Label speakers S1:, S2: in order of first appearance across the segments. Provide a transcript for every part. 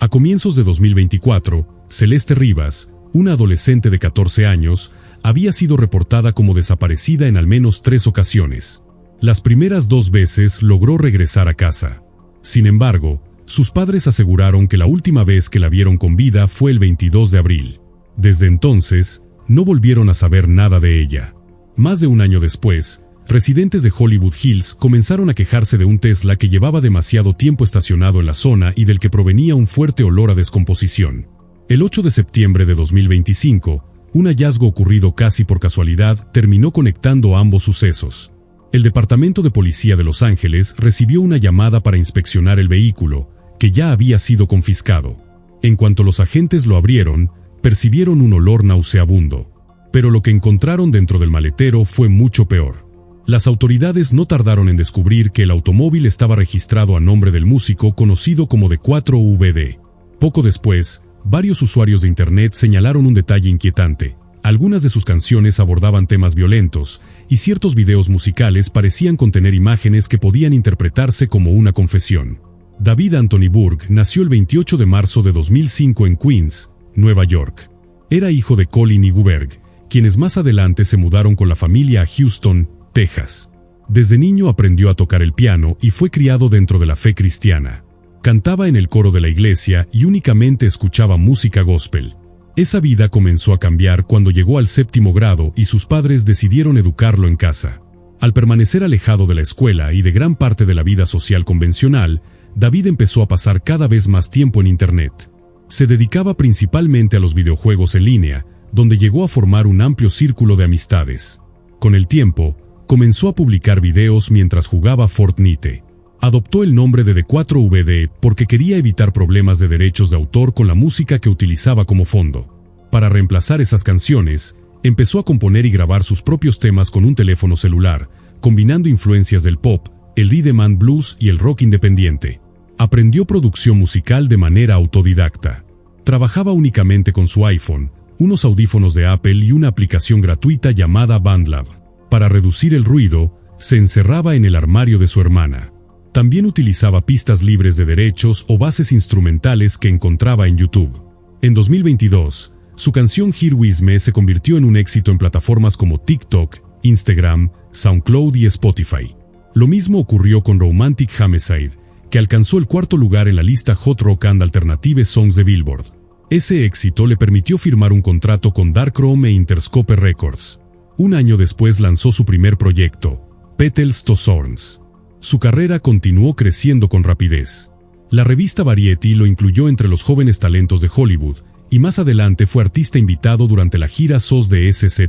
S1: A comienzos de 2024, Celeste Rivas, una adolescente de 14 años, había sido reportada como desaparecida en al menos 3 ocasiones. Las primeras 2 veces logró regresar a casa. Sin embargo, sus padres aseguraron que la última vez que la vieron con vida fue el 22 de abril. Desde entonces, no volvieron a saber nada de ella. Más de un año después, residentes de Hollywood Hills comenzaron a quejarse de un Tesla que llevaba demasiado tiempo estacionado en la zona y del que provenía un fuerte olor a descomposición. El 8 de septiembre de 2025, un hallazgo ocurrido casi por casualidad terminó conectando ambos sucesos. El Departamento de Policía de Los Ángeles recibió una llamada para inspeccionar el vehículo, que ya había sido confiscado. En cuanto los agentes lo abrieron, percibieron un olor nauseabundo. Pero lo que encontraron dentro del maletero fue mucho peor. Las autoridades no tardaron en descubrir que el automóvil estaba registrado a nombre del músico conocido como D4VD. Poco después, varios usuarios de Internet señalaron un detalle inquietante. Algunas de sus canciones abordaban temas violentos, y ciertos videos musicales parecían contener imágenes que podían interpretarse como una confesión. David Anthony Burke nació el 28 de marzo de 2005 en Queens, Nueva York. Era hijo de Colin y Guberg, quienes más adelante se mudaron con la familia a Houston, Texas. Desde niño aprendió a tocar el piano y fue criado dentro de la fe cristiana. Cantaba en el coro de la iglesia y únicamente escuchaba música gospel. Esa vida comenzó a cambiar cuando llegó al 7º grado y sus padres decidieron educarlo en casa. Al permanecer alejado de la escuela y de gran parte de la vida social convencional, David empezó a pasar cada vez más tiempo en Internet. Se dedicaba principalmente a los videojuegos en línea, donde llegó a formar un amplio círculo de amistades. Con el tiempo, comenzó a publicar videos mientras jugaba Fortnite. Adoptó el nombre de D4VD porque quería evitar problemas de derechos de autor con la música que utilizaba como fondo. Para reemplazar esas canciones, empezó a componer y grabar sus propios temas con un teléfono celular, combinando influencias del pop, el rhythm and blues y el rock independiente. Aprendió producción musical de manera autodidacta. Trabajaba únicamente con su iPhone, unos audífonos de Apple y una aplicación gratuita llamada BandLab. Para reducir el ruido, se encerraba en el armario de su hermana. También utilizaba pistas libres de derechos o bases instrumentales que encontraba en YouTube. En 2022, su canción Here With Me se convirtió en un éxito en plataformas como TikTok, Instagram, SoundCloud y Spotify. Lo mismo ocurrió con Romantic Homicide, que alcanzó el 4º lugar en la lista Hot Rock and Alternative Songs de Billboard. Ese éxito le permitió firmar un contrato con Darkroom e Interscope Records. Un año después lanzó su primer proyecto, Petals to Thorns. Su carrera continuó creciendo con rapidez. La revista Variety lo incluyó entre los jóvenes talentos de Hollywood, y más adelante fue artista invitado durante la gira SOS de SZ.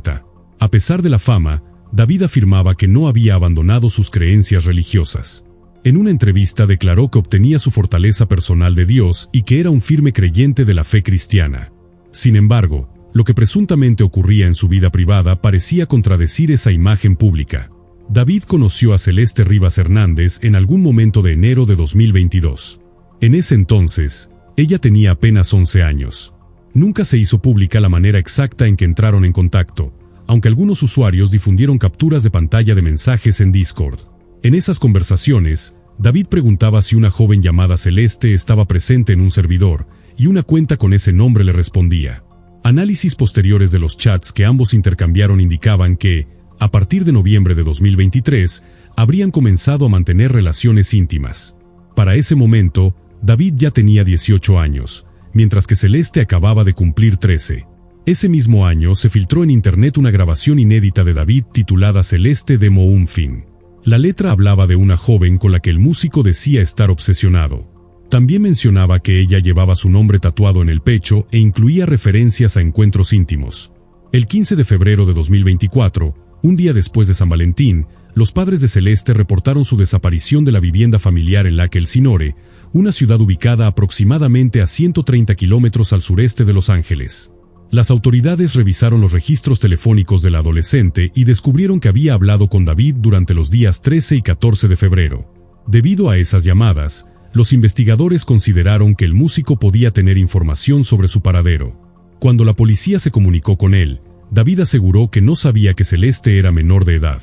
S1: A pesar de la fama, David afirmaba que no había abandonado sus creencias religiosas. En una entrevista declaró que obtenía su fortaleza personal de Dios y que era un firme creyente de la fe cristiana. Sin embargo, lo que presuntamente ocurría en su vida privada parecía contradecir esa imagen pública. David conoció a Celeste Rivas Hernández en algún momento de enero de 2022. En ese entonces, ella tenía apenas 11 años. Nunca se hizo pública la manera exacta en que entraron en contacto, aunque algunos usuarios difundieron capturas de pantalla de mensajes en Discord. En esas conversaciones, David preguntaba si una joven llamada Celeste estaba presente en un servidor, y una cuenta con ese nombre le respondía. Análisis posteriores de los chats que ambos intercambiaron indicaban que, a partir de noviembre de 2023, habrían comenzado a mantener relaciones íntimas. Para ese momento, David ya tenía 18 años, mientras que Celeste acababa de cumplir 13. Ese mismo año se filtró en internet una grabación inédita de David titulada Celeste Demo Un Fin. La letra hablaba de una joven con la que el músico decía estar obsesionado. También mencionaba que ella llevaba su nombre tatuado en el pecho e incluía referencias a encuentros íntimos. El 15 de febrero de 2024, un día después de San Valentín, los padres de Celeste reportaron su desaparición de la vivienda familiar en Lake Elsinore, una ciudad ubicada aproximadamente a 130 kilómetros al sureste de Los Ángeles. Las autoridades revisaron los registros telefónicos de la adolescente y descubrieron que había hablado con David durante los días 13 y 14 de febrero. Debido a esas llamadas, los investigadores consideraron que el músico podía tener información sobre su paradero. Cuando la policía se comunicó con él, David aseguró que no sabía que Celeste era menor de edad.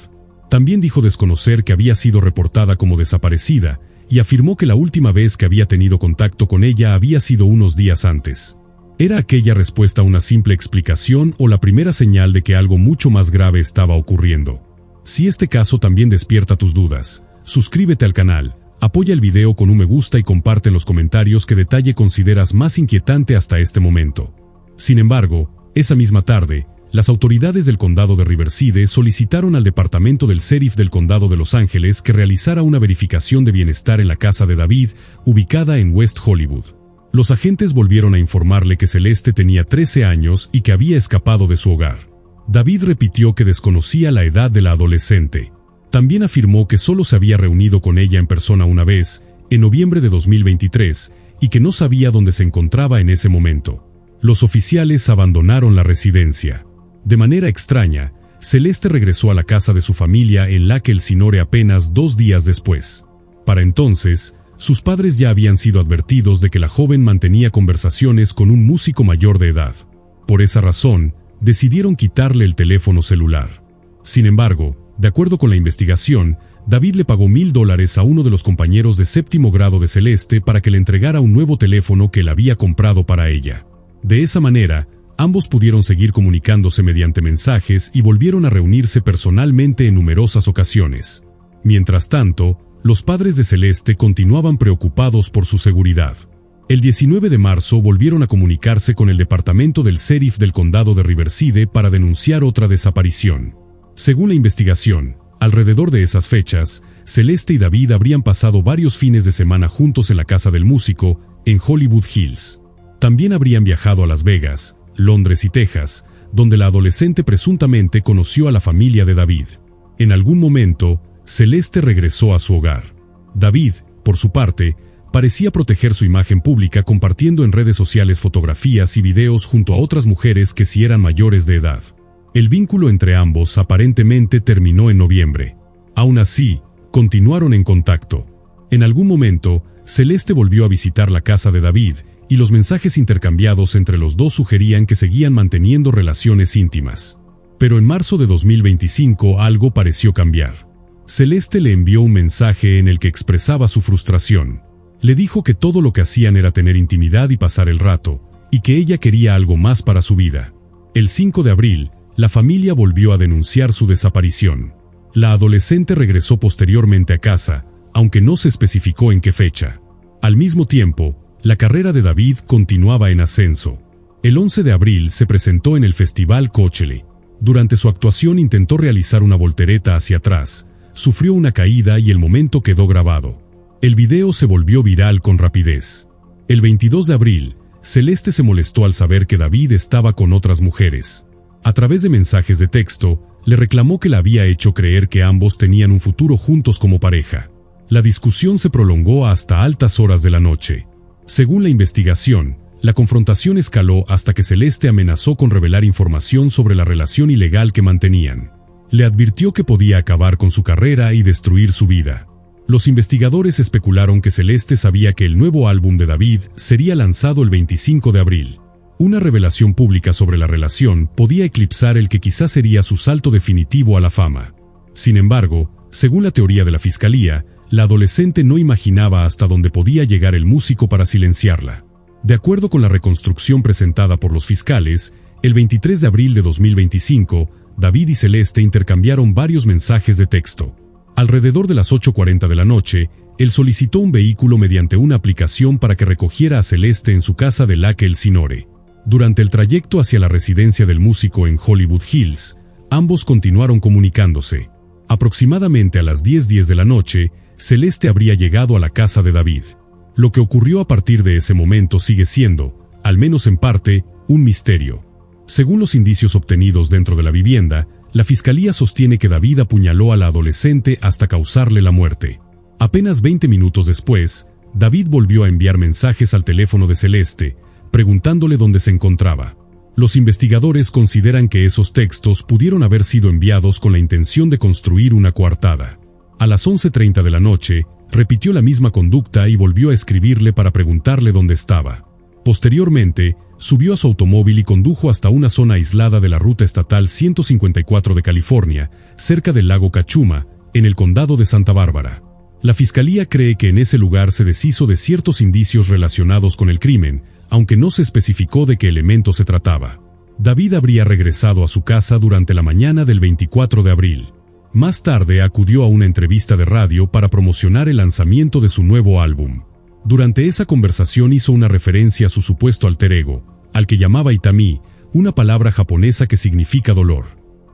S1: También dijo desconocer que había sido reportada como desaparecida y afirmó que la última vez que había tenido contacto con ella había sido unos días antes. ¿Era aquella respuesta una simple explicación o la primera señal de que algo mucho más grave estaba ocurriendo? Si este caso también despierta tus dudas, suscríbete al canal, apoya el video con un me gusta y comparte en los comentarios qué detalle consideras más inquietante hasta este momento. Sin embargo, esa misma tarde, las autoridades del condado de Riverside solicitaron al departamento del sheriff del condado de Los Ángeles que realizara una verificación de bienestar en la casa de David, ubicada en West Hollywood. Los agentes volvieron a informarle que Celeste tenía 13 años y que había escapado de su hogar. David repitió que desconocía la edad de la adolescente. También afirmó que solo se había reunido con ella en persona una vez, en noviembre de 2023, y que no sabía dónde se encontraba en ese momento. Los oficiales abandonaron la residencia. De manera extraña, Celeste regresó a la casa de su familia en Lake Elsinore apenas 2 días después. Para entonces, sus padres ya habían sido advertidos de que la joven mantenía conversaciones con un músico mayor de edad. Por esa razón, decidieron quitarle el teléfono celular. Sin embargo, de acuerdo con la investigación, David le pagó $1,000 a uno de los compañeros de 7º grado de Celeste para que le entregara un nuevo teléfono que él había comprado para ella. De esa manera, ambos pudieron seguir comunicándose mediante mensajes y volvieron a reunirse personalmente en numerosas ocasiones. Mientras tanto, los padres de Celeste continuaban preocupados por su seguridad. El 19 de marzo volvieron a comunicarse con el departamento del sheriff del condado de Riverside para denunciar otra desaparición. Según la investigación, alrededor de esas fechas, Celeste y David habrían pasado varios fines de semana juntos en la casa del músico, en Hollywood Hills. También habrían viajado a Las Vegas, Londres y Texas, donde la adolescente presuntamente conoció a la familia de David. En algún momento, Celeste regresó a su hogar. David, por su parte, parecía proteger su imagen pública compartiendo en redes sociales fotografías y videos junto a otras mujeres que sí eran mayores de edad. El vínculo entre ambos aparentemente terminó en noviembre. Aún así, continuaron en contacto. En algún momento, Celeste volvió a visitar la casa de David, y los mensajes intercambiados entre los dos sugerían que seguían manteniendo relaciones íntimas. Pero en marzo de 2025 algo pareció cambiar. Celeste le envió un mensaje en el que expresaba su frustración. Le dijo que todo lo que hacían era tener intimidad y pasar el rato, y que ella quería algo más para su vida. El 5 de abril, la familia volvió a denunciar su desaparición. La adolescente regresó posteriormente a casa, aunque no se especificó en qué fecha. Al mismo tiempo, la carrera de David continuaba en ascenso. El 11 de abril se presentó en el Festival Coachella. Durante su actuación intentó realizar una voltereta hacia atrás, sufrió una caída y el momento quedó grabado. El video se volvió viral con rapidez. El 22 de abril, Celeste se molestó al saber que David estaba con otras mujeres. A través de mensajes de texto, le reclamó que le había hecho creer que ambos tenían un futuro juntos como pareja. La discusión se prolongó hasta altas horas de la noche. Según la investigación, la confrontación escaló hasta que Celeste amenazó con revelar información sobre la relación ilegal que mantenían. Le advirtió que podía acabar con su carrera y destruir su vida. Los investigadores especularon que Celeste sabía que el nuevo álbum de David sería lanzado el 25 de abril. Una revelación pública sobre la relación podía eclipsar el que quizás sería su salto definitivo a la fama. Sin embargo, según la teoría de la fiscalía, la adolescente no imaginaba hasta dónde podía llegar el músico para silenciarla. De acuerdo con la reconstrucción presentada por los fiscales, el 23 de abril de 2025, David y Celeste intercambiaron varios mensajes de texto. Alrededor de las 8:40 de la noche, él solicitó un vehículo mediante una aplicación para que recogiera a Celeste en su casa de Lake Elsinore. Durante el trayecto hacia la residencia del músico en Hollywood Hills, ambos continuaron comunicándose. Aproximadamente a las 10:10 de la noche, Celeste habría llegado a la casa de David. Lo que ocurrió a partir de ese momento sigue siendo, al menos en parte, un misterio. Según los indicios obtenidos dentro de la vivienda, la fiscalía sostiene que David apuñaló a la adolescente hasta causarle la muerte. Apenas 20 minutos después, David volvió a enviar mensajes al teléfono de Celeste, preguntándole dónde se encontraba. Los investigadores consideran que esos textos pudieron haber sido enviados con la intención de construir una coartada. A las 11:30 de la noche, repitió la misma conducta y volvió a escribirle para preguntarle dónde estaba. Posteriormente, subió a su automóvil y condujo hasta una zona aislada de la ruta estatal 154 de California, cerca del lago Cachuma, en el condado de Santa Bárbara. La fiscalía cree que en ese lugar se deshizo de ciertos indicios relacionados con el crimen, aunque no se especificó de qué elemento se trataba. David habría regresado a su casa durante la mañana del 24 de abril. Más tarde acudió a una entrevista de radio para promocionar el lanzamiento de su nuevo álbum. Durante esa conversación hizo una referencia a su supuesto alter ego, al que llamaba Itami, una palabra japonesa que significa dolor.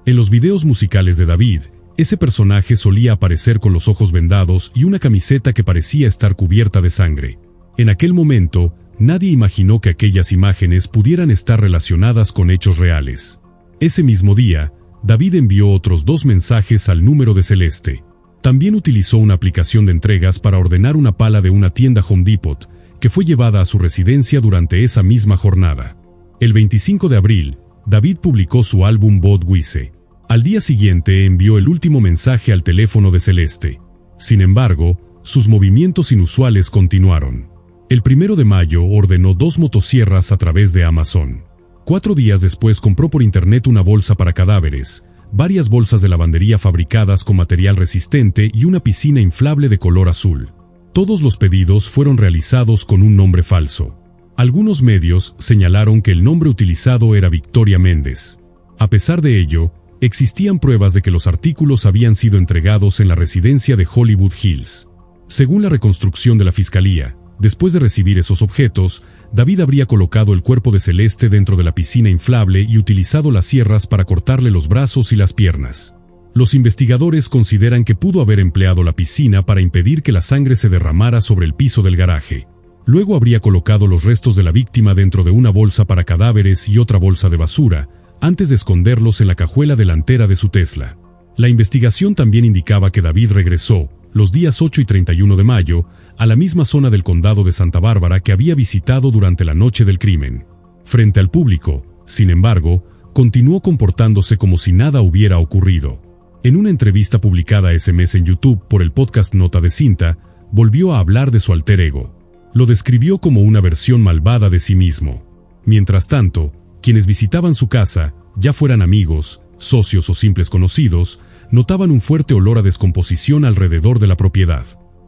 S1: En los videos musicales de David, ese personaje solía aparecer con los ojos vendados y una camiseta que parecía estar cubierta de sangre. En aquel momento, nadie imaginó que aquellas imágenes pudieran estar relacionadas con hechos reales. Ese mismo día, David envió otros 2 mensajes al número de Celeste. También utilizó una aplicación de entregas para ordenar una pala de una tienda Home Depot, que fue llevada a su residencia durante esa misma jornada. El 25 de abril, David publicó su álbum Budweiser. Al día siguiente envió el último mensaje al teléfono de Celeste. Sin embargo, sus movimientos inusuales continuaron. El 1 de mayo ordenó 2 motosierras a través de Amazon. 4 días después compró por internet una bolsa para cadáveres, varias bolsas de lavandería fabricadas con material resistente y una piscina inflable de color azul. Todos los pedidos fueron realizados con un nombre falso. Algunos medios señalaron que el nombre utilizado era Victoria Méndez. A pesar de ello, existían pruebas de que los artículos habían sido entregados en la residencia de Hollywood Hills. Según la reconstrucción de la fiscalía, después de recibir esos objetos, David habría colocado el cuerpo de Celeste dentro de la piscina inflable y utilizado las sierras para cortarle los brazos y las piernas. Los investigadores consideran que pudo haber empleado la piscina para impedir que la sangre se derramara sobre el piso del garaje. Luego habría colocado los restos de la víctima dentro de una bolsa para cadáveres y otra bolsa de basura, antes de esconderlos en la cajuela delantera de su Tesla. La investigación también indicaba que David regresó, los días 8 y 31 de mayo, a la misma zona del condado de Santa Bárbara que había visitado durante la noche del crimen. Frente al público, sin embargo, continuó comportándose como si nada hubiera ocurrido. En una entrevista publicada ese mes en YouTube por el podcast Nota de Cinta, volvió a hablar de su alter ego. Lo describió como una versión malvada de sí mismo. Mientras tanto, quienes visitaban su casa, ya fueran amigos, socios o simples conocidos, notaban un fuerte olor a descomposición alrededor de la propiedad.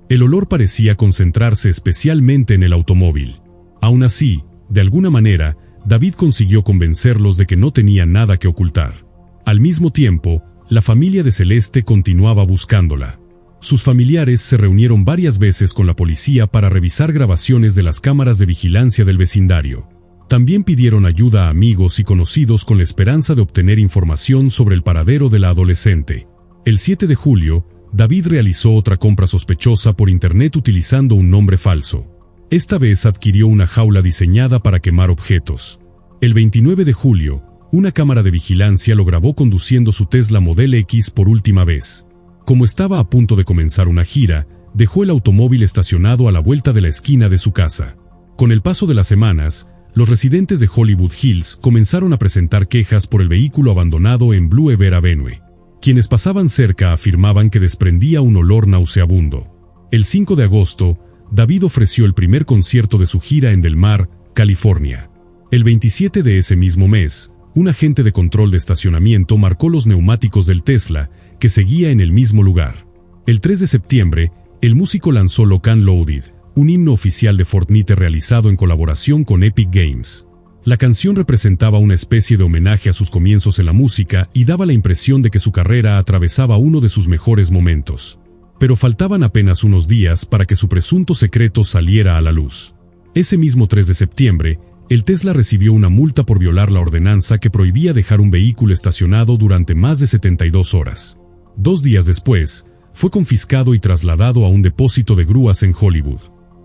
S1: El olor parecía concentrarse especialmente en el automóvil. Aún así, de alguna manera, David consiguió convencerlos de que no tenía nada que ocultar. Al mismo tiempo, la familia de Celeste continuaba buscándola. Sus familiares se reunieron varias veces con la policía para revisar grabaciones de las cámaras de vigilancia del vecindario. También pidieron ayuda a amigos y conocidos con la esperanza de obtener información sobre el paradero de la adolescente. El 7 de julio, David realizó otra compra sospechosa por internet utilizando un nombre falso. Esta vez adquirió una jaula diseñada para quemar objetos. El 29 de julio, una cámara de vigilancia lo grabó conduciendo su Tesla Model X por última vez. Como estaba a punto de comenzar una gira, dejó el automóvil estacionado a la vuelta de la esquina de su casa. Con el paso de las semanas, los residentes de Hollywood Hills comenzaron a presentar quejas por el vehículo abandonado en Blue Ever Avenue. Quienes pasaban cerca afirmaban que desprendía un olor nauseabundo. El 5 de agosto, David ofreció el primer concierto de su gira en Del Mar, California. El 27 de ese mismo mes, un agente de control de estacionamiento marcó los neumáticos del Tesla, que seguía en el mismo lugar. El 3 de septiembre, el músico lanzó Lock and Loaded, un himno oficial de Fortnite realizado en colaboración con Epic Games. La canción representaba una especie de homenaje a sus comienzos en la música y daba la impresión de que su carrera atravesaba uno de sus mejores momentos. Pero faltaban apenas unos días para que su presunto secreto saliera a la luz. Ese mismo 3 de septiembre, el Tesla recibió una multa por violar la ordenanza que prohibía dejar un vehículo estacionado durante más de 72 horas. 2 días después, fue confiscado y trasladado a un depósito de grúas en Hollywood.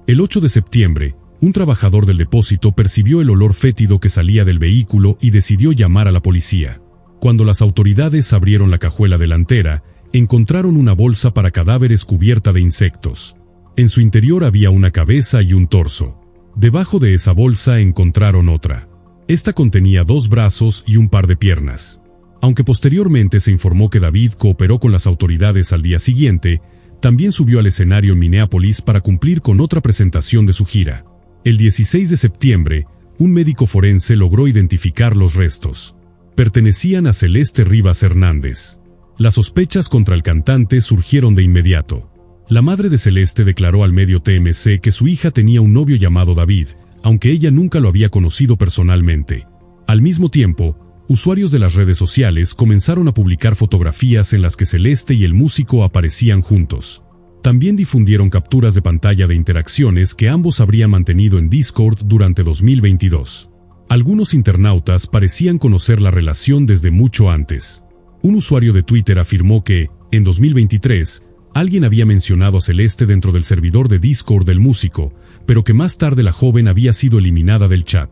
S1: El 8 de septiembre, un trabajador del depósito percibió el olor fétido que salía del vehículo y decidió llamar a la policía. Cuando las autoridades abrieron la cajuela delantera, encontraron una bolsa para cadáveres cubierta de insectos. En su interior había una cabeza y un torso. Debajo de esa bolsa encontraron otra. Esta contenía 2 brazos y un par de piernas. Aunque posteriormente se informó que David cooperó con las autoridades al día siguiente, también subió al escenario en Minneapolis para cumplir con otra presentación de su gira. El 16 de septiembre, un médico forense logró identificar los restos. Pertenecían a Celeste Rivas Hernández. Las sospechas contra el cantante surgieron de inmediato. La madre de Celeste declaró al medio TMZ que su hija tenía un novio llamado David, aunque ella nunca lo había conocido personalmente. Al mismo tiempo, usuarios de las redes sociales comenzaron a publicar fotografías en las que Celeste y el músico aparecían juntos. También difundieron capturas de pantalla de interacciones que ambos habrían mantenido en Discord durante 2022. Algunos internautas parecían conocer la relación desde mucho antes. Un usuario de Twitter afirmó que, en 2023, alguien había mencionado a Celeste dentro del servidor de Discord del músico, pero que más tarde la joven había sido eliminada del chat.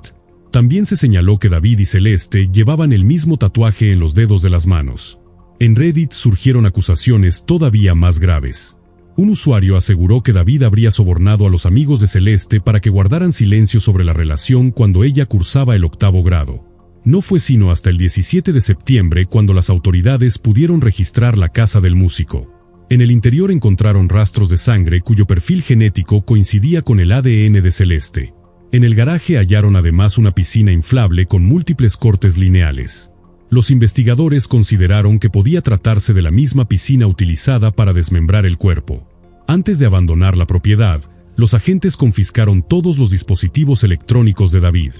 S1: También se señaló que David y Celeste llevaban el mismo tatuaje en los dedos de las manos. En Reddit surgieron acusaciones todavía más graves. Un usuario aseguró que David habría sobornado a los amigos de Celeste para que guardaran silencio sobre la relación cuando ella cursaba el 8º grado. No fue sino hasta el 17 de septiembre cuando las autoridades pudieron registrar la casa del músico. En el interior encontraron rastros de sangre cuyo perfil genético coincidía con el ADN de Celeste. En el garaje hallaron además una piscina inflable con múltiples cortes lineales. Los investigadores consideraron que podía tratarse de la misma piscina utilizada para desmembrar el cuerpo. Antes de abandonar la propiedad, los agentes confiscaron todos los dispositivos electrónicos de David.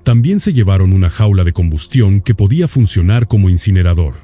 S1: También se llevaron una jaula de combustión que podía funcionar como incinerador.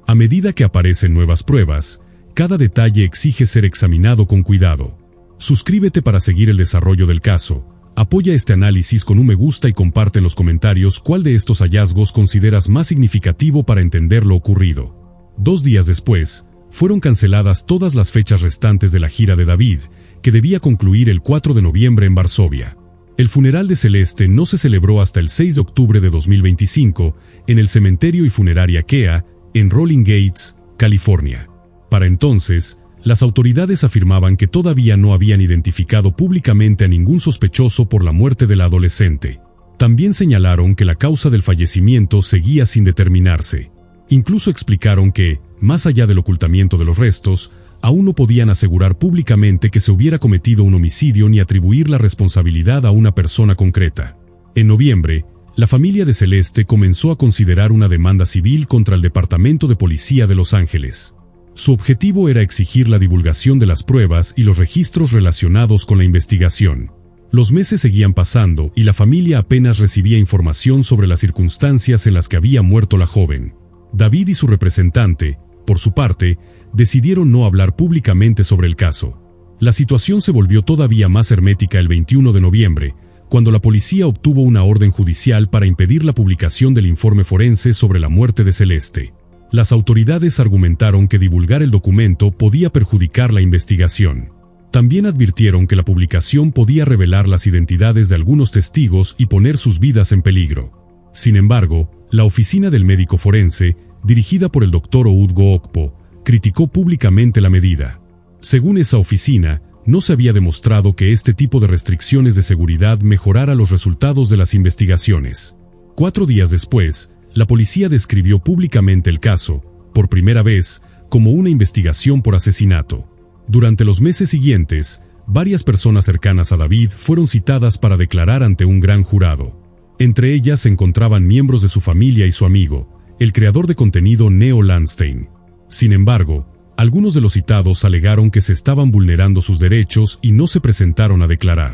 S1: A medida que aparecen nuevas pruebas, cada detalle exige ser examinado con cuidado. Suscríbete para seguir el desarrollo del caso. Apoya este análisis con un me gusta y comparte en los comentarios cuál de estos hallazgos consideras más significativo para entender lo ocurrido. 2 días después, fueron canceladas todas las fechas restantes de la gira de David, que debía concluir el 4 de noviembre en Varsovia. El funeral de Celeste no se celebró hasta el 6 de octubre de 2025, en el cementerio y funeraria Kea, en Rolling Gates, California. Para entonces, las autoridades afirmaban que todavía no habían identificado públicamente a ningún sospechoso por la muerte de la adolescente. También señalaron que la causa del fallecimiento seguía sin determinarse. Incluso explicaron que, más allá del ocultamiento de los restos, aún no podían asegurar públicamente que se hubiera cometido un homicidio ni atribuir la responsabilidad a una persona concreta. En noviembre, la familia de Celeste comenzó a considerar una demanda civil contra el Departamento de Policía de Los Ángeles. Su objetivo era exigir la divulgación de las pruebas y los registros relacionados con la investigación. Los meses seguían pasando y la familia apenas recibía información sobre las circunstancias en las que había muerto la joven. David y su representante, por su parte, decidieron no hablar públicamente sobre el caso. La situación se volvió todavía más hermética el 21 de noviembre, cuando la policía obtuvo una orden judicial para impedir la publicación del informe forense sobre la muerte de Celeste. Las autoridades argumentaron que divulgar el documento podía perjudicar la investigación. También advirtieron que la publicación podía revelar las identidades de algunos testigos y poner sus vidas en peligro. Sin embargo, la oficina del médico forense, dirigida por el Dr. Oudgo Okpo, criticó públicamente la medida. Según esa oficina, no se había demostrado que este tipo de restricciones de seguridad mejorara los resultados de las investigaciones. 4 días después, la policía describió públicamente el caso, por primera vez, como una investigación por asesinato. Durante los meses siguientes, varias personas cercanas a David fueron citadas para declarar ante un gran jurado. Entre ellas se encontraban miembros de su familia y su amigo, el creador de contenido Neo Landstein. Sin embargo, algunos de los citados alegaron que se estaban vulnerando sus derechos y no se presentaron a declarar.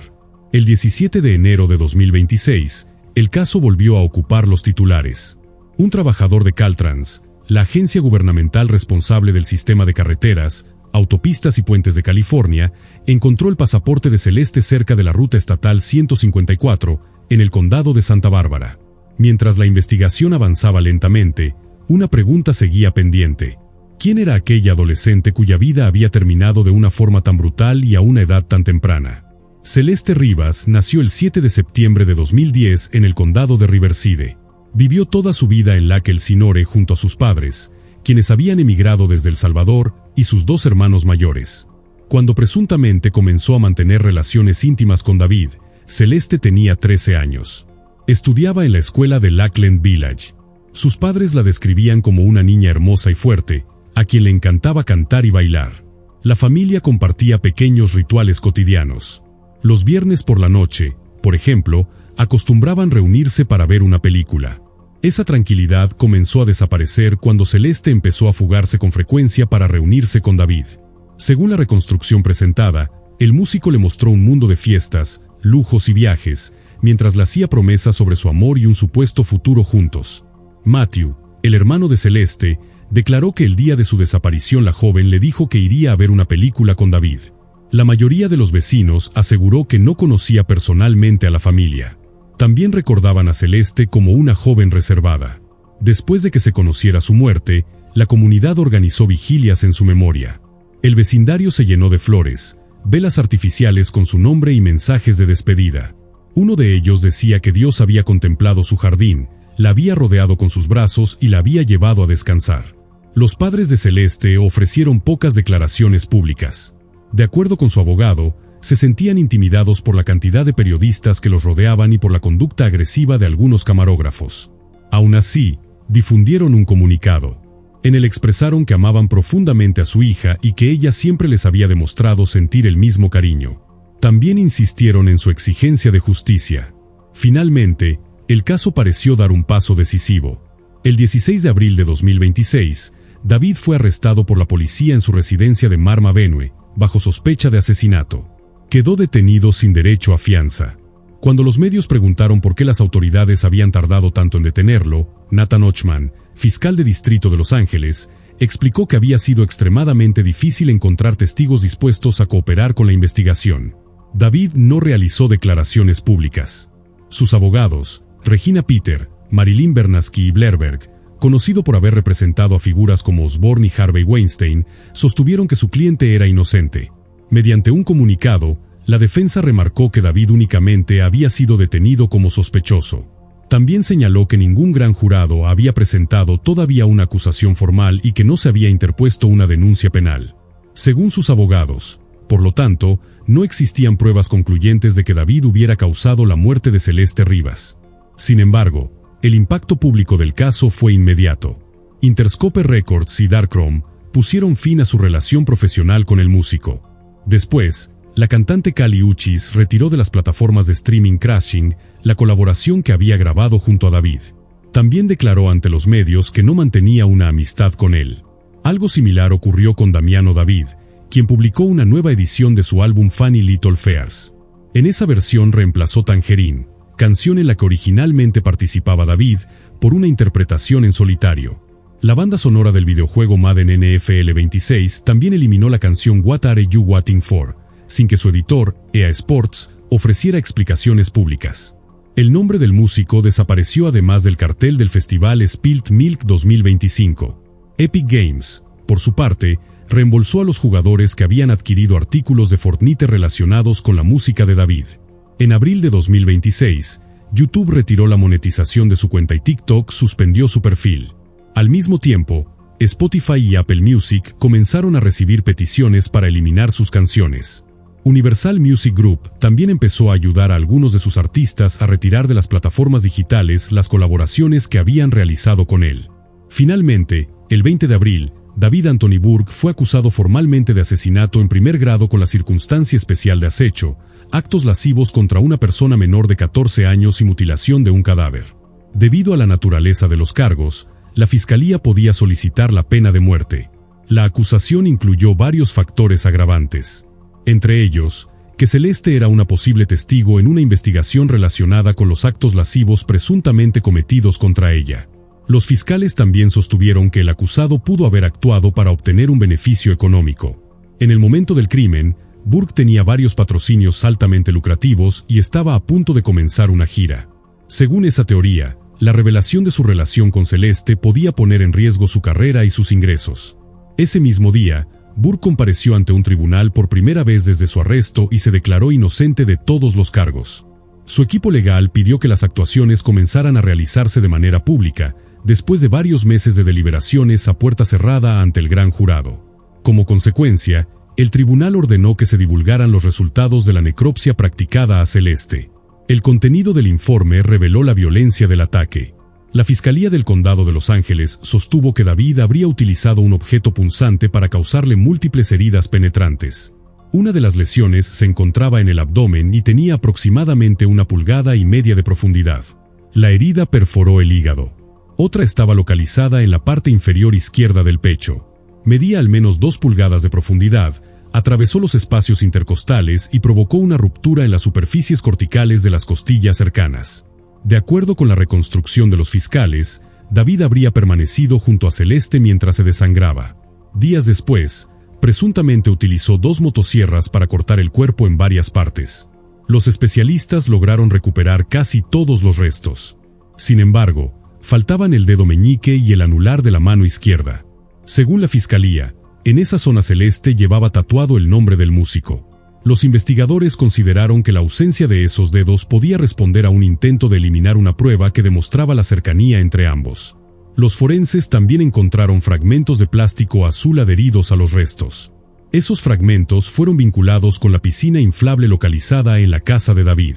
S1: El 17 de enero de 2026, el caso volvió a ocupar los titulares. Un trabajador de Caltrans, la agencia gubernamental responsable del sistema de carreteras, autopistas y puentes de California, encontró el pasaporte de Celeste cerca de la ruta estatal 154, en el condado de Santa Bárbara. Mientras la investigación avanzaba lentamente, una pregunta seguía pendiente. ¿Quién era aquella adolescente cuya vida había terminado de una forma tan brutal y a una edad tan temprana? Celeste Rivas nació el 7 de septiembre de 2010 en el condado de Riverside. Vivió toda su vida en Lake Elsinore junto a sus padres, quienes habían emigrado desde El Salvador, y sus 2 hermanos mayores. Cuando presuntamente comenzó a mantener relaciones íntimas con David, Celeste tenía 13 años. Estudiaba en la escuela de Lakeland Village. Sus padres la describían como una niña hermosa y fuerte, a quien le encantaba cantar y bailar. La familia compartía pequeños rituales cotidianos. Los viernes por la noche, por ejemplo, acostumbraban reunirse para ver una película. Esa tranquilidad comenzó a desaparecer cuando Celeste empezó a fugarse con frecuencia para reunirse con David. Según la reconstrucción presentada, el músico le mostró un mundo de fiestas, lujos y viajes, mientras le hacía promesas sobre su amor y un supuesto futuro juntos. Matthew, el hermano de Celeste, declaró que el día de su desaparición la joven le dijo que iría a ver una película con David. La mayoría de los vecinos aseguró que no conocía personalmente a la familia. También recordaban a Celeste como una joven reservada. Después de que se conociera su muerte, la comunidad organizó vigilias en su memoria. El vecindario se llenó de flores, velas artificiales con su nombre y mensajes de despedida. Uno de ellos decía que Dios había contemplado su jardín, la había rodeado con sus brazos y la había llevado a descansar. Los padres de Celeste ofrecieron pocas declaraciones públicas. De acuerdo con su abogado, se sentían intimidados por la cantidad de periodistas que los rodeaban y por la conducta agresiva de algunos camarógrafos. Aún así, difundieron un comunicado. En él expresaron que amaban profundamente a su hija y que ella siempre les había demostrado sentir el mismo cariño. También insistieron en su exigencia de justicia. Finalmente, el caso pareció dar un paso decisivo. El 16 de abril de 2026, David fue arrestado por la policía en su residencia de Marm Avenue, bajo sospecha de asesinato. Quedó detenido sin derecho a fianza. Cuando los medios preguntaron por qué las autoridades habían tardado tanto en detenerlo, Nathan Ochman, fiscal de distrito de Los Ángeles, explicó que había sido extremadamente difícil encontrar testigos dispuestos a cooperar con la investigación. David no realizó declaraciones públicas. Sus abogados, Regina Peter, Marilyn Bernansky y Blair Berg, conocido por haber representado a figuras como Osborne y Harvey Weinstein, sostuvieron que su cliente era inocente. Mediante un comunicado, la defensa remarcó que David únicamente había sido detenido como sospechoso. También señaló que ningún gran jurado había presentado todavía una acusación formal y que no se había interpuesto una denuncia penal. Según sus abogados, por lo tanto, no existían pruebas concluyentes de que David hubiera causado la muerte de Celeste Rivas. Sin embargo, el impacto público del caso fue inmediato. Interscope Records y Darkroom pusieron fin a su relación profesional con el músico. Después, la cantante Kali Uchis retiró de las plataformas de streaming Crashing la colaboración que había grabado junto a David. También declaró ante los medios que no mantenía una amistad con él. Algo similar ocurrió con Damiano David, quien publicó una nueva edición de su álbum Funny Little Fears. En esa versión reemplazó Tangerine, canción en la que originalmente participaba David, por una interpretación en solitario. La banda sonora del videojuego Madden NFL 26 también eliminó la canción What Are You Waiting For, sin que su editor, EA Sports, ofreciera explicaciones públicas. El nombre del músico desapareció además del cartel del festival Spilt Milk 2025. Epic Games, por su parte, reembolsó a los jugadores que habían adquirido artículos de Fortnite relacionados con la música de David. En abril de 2026, YouTube retiró la monetización de su cuenta y TikTok suspendió su perfil. Al mismo tiempo, Spotify y Apple Music comenzaron a recibir peticiones para eliminar sus canciones. Universal Music Group también empezó a ayudar a algunos de sus artistas a retirar de las plataformas digitales las colaboraciones que habían realizado con él. Finalmente, el 20 de abril, David Anthony Burke fue acusado formalmente de asesinato en primer grado con la circunstancia especial de acecho, actos lascivos contra una persona menor de 14 años y mutilación de un cadáver. Debido a la naturaleza de los cargos, la fiscalía podía solicitar la pena de muerte. La acusación incluyó varios factores agravantes. Entre ellos, que Celeste era una posible testigo en una investigación relacionada con los actos lascivos presuntamente cometidos contra ella. Los fiscales también sostuvieron que el acusado pudo haber actuado para obtener un beneficio económico. En el momento del crimen, Burke tenía varios patrocinios altamente lucrativos y estaba a punto de comenzar una gira. Según esa teoría, la revelación de su relación con Celeste podía poner en riesgo su carrera y sus ingresos. Ese mismo día, Burke compareció ante un tribunal por primera vez desde su arresto y se declaró inocente de todos los cargos. Su equipo legal pidió que las actuaciones comenzaran a realizarse de manera pública, después de varios meses de deliberaciones a puerta cerrada ante el gran jurado. Como consecuencia, el tribunal ordenó que se divulgaran los resultados de la necropsia practicada a Celeste. El contenido del informe reveló la violencia del ataque. La Fiscalía del Condado de Los Ángeles sostuvo que David habría utilizado un objeto punzante para causarle múltiples heridas penetrantes. Una de las lesiones se encontraba en el abdomen y tenía aproximadamente 1,5 pulgadas de profundidad. La herida perforó el hígado. Otra estaba localizada en la parte inferior izquierda del pecho. Medía al menos 2 pulgadas de profundidad, atravesó los espacios intercostales y provocó una ruptura en las superficies corticales de las costillas cercanas. De acuerdo con la reconstrucción de los fiscales, David habría permanecido junto a Celeste mientras se desangraba. Días después, presuntamente utilizó 2 motosierras para cortar el cuerpo en varias partes. Los especialistas lograron recuperar casi todos los restos. Sin embargo, faltaban el dedo meñique y el anular de la mano izquierda. Según la fiscalía, en esa zona Celeste llevaba tatuado el nombre del músico. Los investigadores consideraron que la ausencia de esos dedos podía responder a un intento de eliminar una prueba que demostraba la cercanía entre ambos. Los forenses también encontraron fragmentos de plástico azul adheridos a los restos. Esos fragmentos fueron vinculados con la piscina inflable localizada en la casa de David.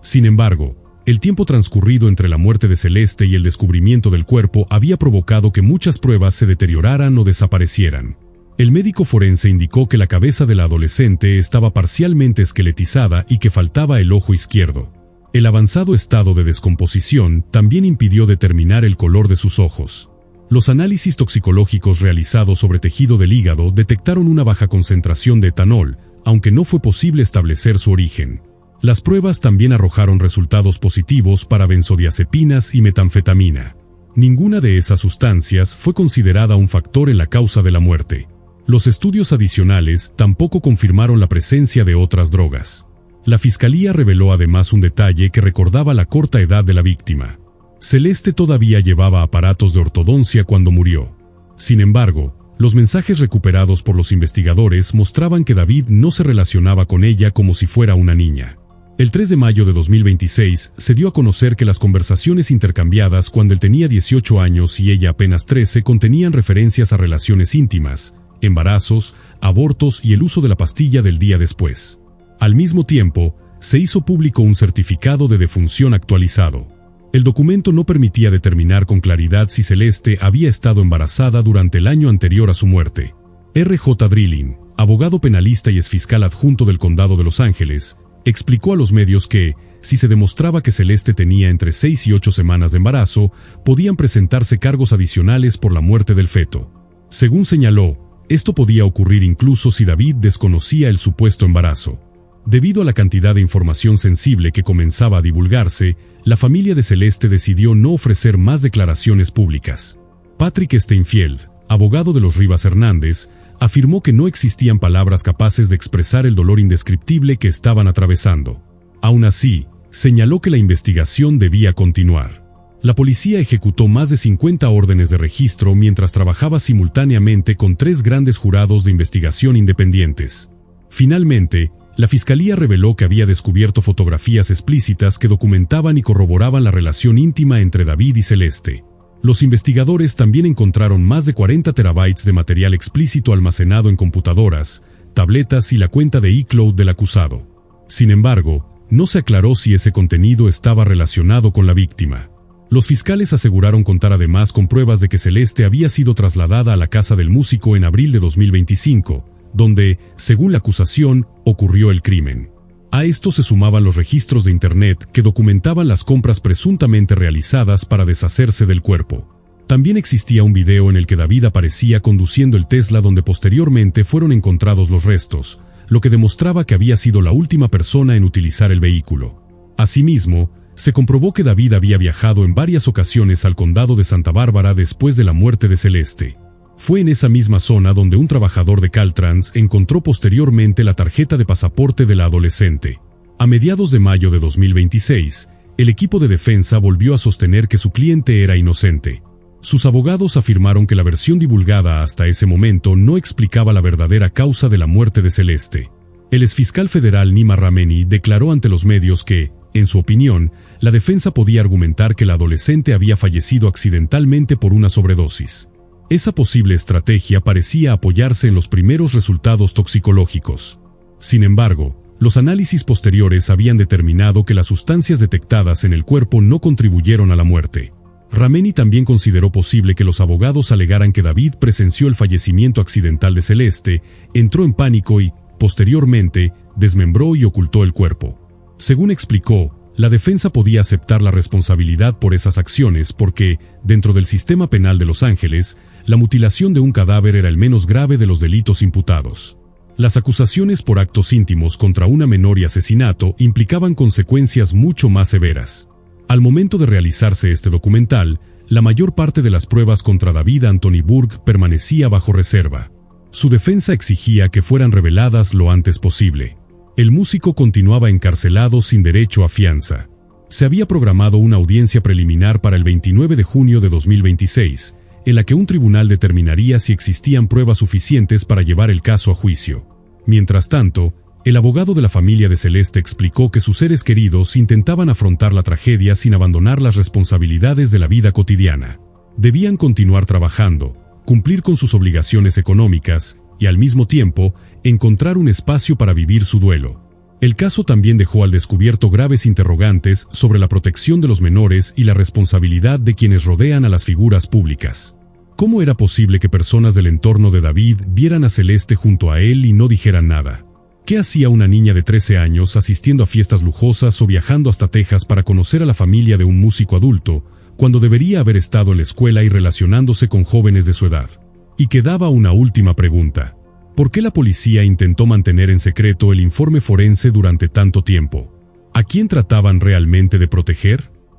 S1: Sin embargo, el tiempo transcurrido entre la muerte de Celeste y el descubrimiento del cuerpo había provocado que muchas pruebas se deterioraran o desaparecieran. El médico forense indicó que la cabeza de la adolescente estaba parcialmente esqueletizada y que faltaba el ojo izquierdo. El avanzado estado de descomposición también impidió determinar el color de sus ojos. Los análisis toxicológicos realizados sobre tejido del hígado detectaron una baja concentración de etanol, aunque no fue posible establecer su origen. Las pruebas también arrojaron resultados positivos para benzodiazepinas y metanfetamina. Ninguna de esas sustancias fue considerada un factor en la causa de la muerte. Los estudios adicionales tampoco confirmaron la presencia de otras drogas. La fiscalía reveló además un detalle que recordaba la corta edad de la víctima. Celeste todavía llevaba aparatos de ortodoncia cuando murió. Sin embargo, los mensajes recuperados por los investigadores mostraban que David no se relacionaba con ella como si fuera una niña. El 3 de mayo de 2026 se dio a conocer que las conversaciones intercambiadas cuando él tenía 18 años y ella apenas 13 contenían referencias a relaciones íntimas, embarazos, abortos y el uso de la pastilla del día después. Al mismo tiempo, se hizo público un certificado de defunción actualizado. El documento no permitía determinar con claridad si Celeste había estado embarazada durante el año anterior a su muerte. R.J. Drilling, abogado penalista y exfiscal adjunto del Condado de Los Ángeles, explicó a los medios que, si se demostraba que Celeste tenía entre 6 y 8 semanas de embarazo, podían presentarse cargos adicionales por la muerte del feto. Según señaló, esto podía ocurrir incluso si David desconocía el supuesto embarazo. Debido a la cantidad de información sensible que comenzaba a divulgarse, la familia de Celeste decidió no ofrecer más declaraciones públicas. Patrick Steinfeld, abogado de los Rivas Hernández, afirmó que no existían palabras capaces de expresar el dolor indescriptible que estaban atravesando. Aún así, señaló que la investigación debía continuar. La policía ejecutó más de 50 órdenes de registro mientras trabajaba simultáneamente con 3 grandes jurados de investigación independientes. Finalmente, la fiscalía reveló que había descubierto fotografías explícitas que documentaban y corroboraban la relación íntima entre David y Celeste. Los investigadores también encontraron más de 40 terabytes de material explícito almacenado en computadoras, tabletas y la cuenta de iCloud del acusado. Sin embargo, no se aclaró si ese contenido estaba relacionado con la víctima. Los fiscales aseguraron contar además con pruebas de que Celeste había sido trasladada a la casa del músico en abril de 2025, donde, según la acusación, ocurrió el crimen. A esto se sumaban los registros de Internet que documentaban las compras presuntamente realizadas para deshacerse del cuerpo. También existía un video en el que David aparecía conduciendo el Tesla donde posteriormente fueron encontrados los restos, lo que demostraba que había sido la última persona en utilizar el vehículo. Asimismo, se comprobó que David había viajado en varias ocasiones al condado de Santa Bárbara después de la muerte de Celeste. Fue en esa misma zona donde un trabajador de Caltrans encontró posteriormente la tarjeta de pasaporte de la adolescente. A mediados de mayo de 2026, el equipo de defensa volvió a sostener que su cliente era inocente. Sus abogados afirmaron que la versión divulgada hasta ese momento no explicaba la verdadera causa de la muerte de Celeste. El exfiscal federal Nima Rameni declaró ante los medios que, en su opinión, la defensa podía argumentar que la adolescente había fallecido accidentalmente por una sobredosis. Esa posible estrategia parecía apoyarse en los primeros resultados toxicológicos. Sin embargo, los análisis posteriores habían determinado que las sustancias detectadas en el cuerpo no contribuyeron a la muerte. Rameni también consideró posible que los abogados alegaran que David presenció el fallecimiento accidental de Celeste, entró en pánico y, posteriormente, desmembró y ocultó el cuerpo. Según explicó, La defensa podía aceptar la responsabilidad por esas acciones porque, dentro del sistema penal de Los Ángeles, la mutilación de un cadáver era el menos grave de los delitos imputados. Las acusaciones por actos íntimos contra una menor y asesinato implicaban consecuencias mucho más severas. Al momento de realizarse este documental, la mayor parte de las pruebas contra David Anthony Burke permanecía bajo reserva. Su defensa exigía que fueran reveladas lo antes posible. El músico continuaba encarcelado sin derecho a fianza. Se había programado una audiencia preliminar para el 29 de junio de 2026, en la que un tribunal determinaría si existían pruebas suficientes para llevar el caso a juicio. Mientras tanto, el abogado de la familia de Celeste explicó que sus seres queridos intentaban afrontar la tragedia sin abandonar las responsabilidades de la vida cotidiana. Debían continuar trabajando, cumplir con sus obligaciones económicas y, al mismo tiempo, encontrar un espacio para vivir su duelo. El caso también dejó al descubierto graves interrogantes sobre la protección de los menores y la responsabilidad de quienes rodean a las figuras públicas. ¿Cómo era posible que personas del entorno de David vieran a Celeste junto a él y no dijeran nada? ¿Qué hacía una niña de 13 años asistiendo a fiestas lujosas o viajando hasta Texas para conocer a la familia de un músico adulto, cuando debería haber estado en la escuela y relacionándose con jóvenes de su edad? Y quedaba una última pregunta. ¿Por qué la policía intentó mantener en secreto el informe forense durante tanto tiempo? ¿A quién trataban realmente de proteger?